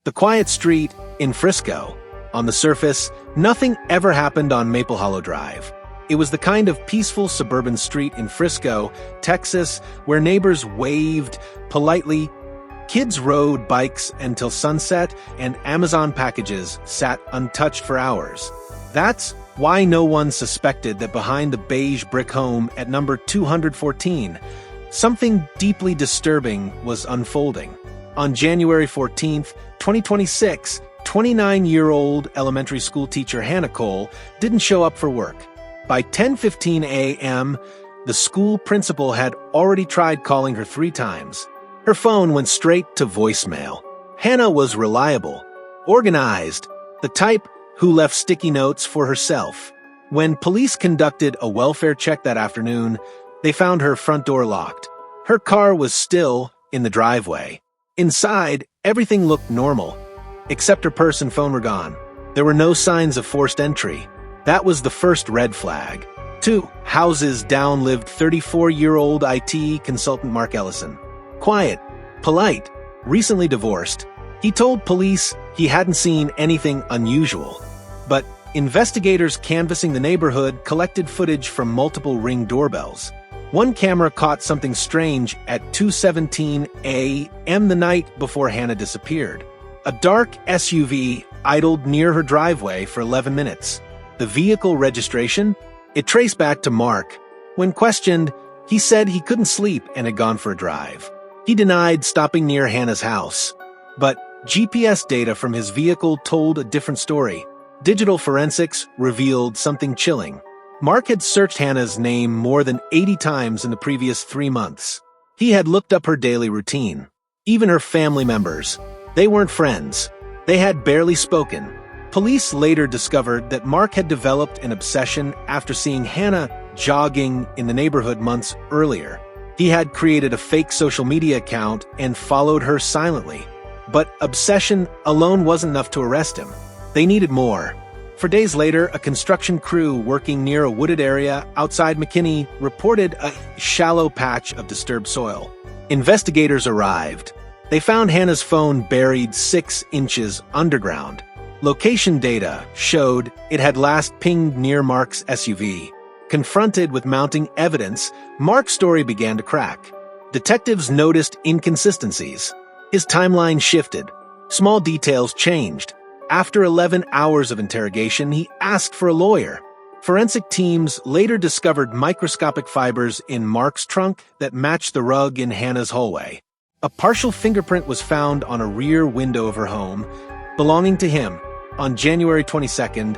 The quiet street in Frisco. On the surface, nothing ever happened on Maple Hollow Drive. It was the kind of peaceful suburban street in Frisco, Texas, where neighbors waved politely, kids rode bikes until sunset, and Amazon packages sat untouched for hours. That's why no one suspected that behind the beige brick home at number 214, something deeply disturbing was unfolding. On January 14th, 2026, 29-year-old elementary school teacher Hannah Cole didn't show up for work. By 10:15 a.m., the school principal had already tried calling her 3 times. Her phone went straight to voicemail. Hannah was reliable, organized, the type who left sticky notes for herself. When police conducted a welfare check that afternoon, they found her front door locked. Her car was still in the driveway. Inside, everything looked normal, except her purse and phone were gone. There were no signs of forced entry. That was the first red flag. 2 houses down lived 34-year-old IT consultant Mark Ellison. Quiet, polite, recently divorced. He told police he hadn't seen anything unusual. But investigators canvassing the neighborhood collected footage from multiple Ring doorbells. One camera caught something strange at 2:17 a.m. the night before Hannah disappeared. A dark SUV idled near her driveway for 11 minutes. The vehicle registration? It traced back to Mark. When questioned, he said he couldn't sleep and had gone for a drive. He denied stopping near Hannah's house. But GPS data from his vehicle told a different story. Digital forensics revealed something chilling. Mark had searched Hannah's name more than 80 times in the previous 3 months. He had looked up her daily routine. Even her family members. They weren't friends. They had barely spoken. Police later discovered that Mark had developed an obsession after seeing Hannah jogging in the neighborhood months earlier. He had created a fake social media account and followed her silently. But obsession alone wasn't enough to arrest him. They needed more. For days later, a construction crew working near a wooded area outside McKinney reported a shallow patch of disturbed soil. Investigators arrived. They found Hannah's phone buried 6 inches underground. Location data showed it had last pinged near Mark's SUV. Confronted with mounting evidence, Mark's story began to crack. Detectives noticed inconsistencies. His timeline shifted. Small details changed. After 11 hours of interrogation, he asked for a lawyer. Forensic teams later discovered microscopic fibers in Mark's trunk that matched the rug in Hannah's hallway. A partial fingerprint was found on a rear window of her home, belonging to him. On January 22nd,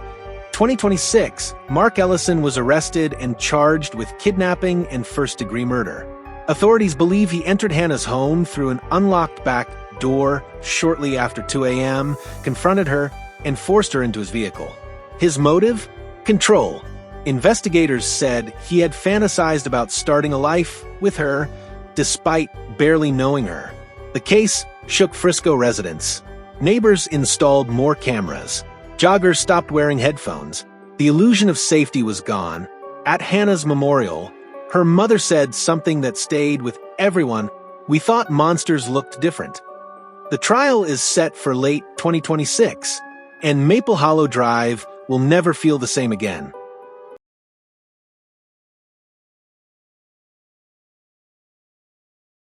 2026, Mark Ellison was arrested and charged with kidnapping and first-degree murder. Authorities believe he entered Hannah's home through an unlocked back door shortly after 2 a.m., confronted her, and forced her into his vehicle. His motive? Control. Investigators said he had fantasized about starting a life with her, despite barely knowing her. The case shook Frisco residents. Neighbors installed more cameras. Joggers stopped wearing headphones. The illusion of safety was gone. At Hannah's memorial, her mother said something that stayed with everyone: "We thought monsters looked different." The trial is set for late 2026, and Maple Hollow Drive will never feel the same again.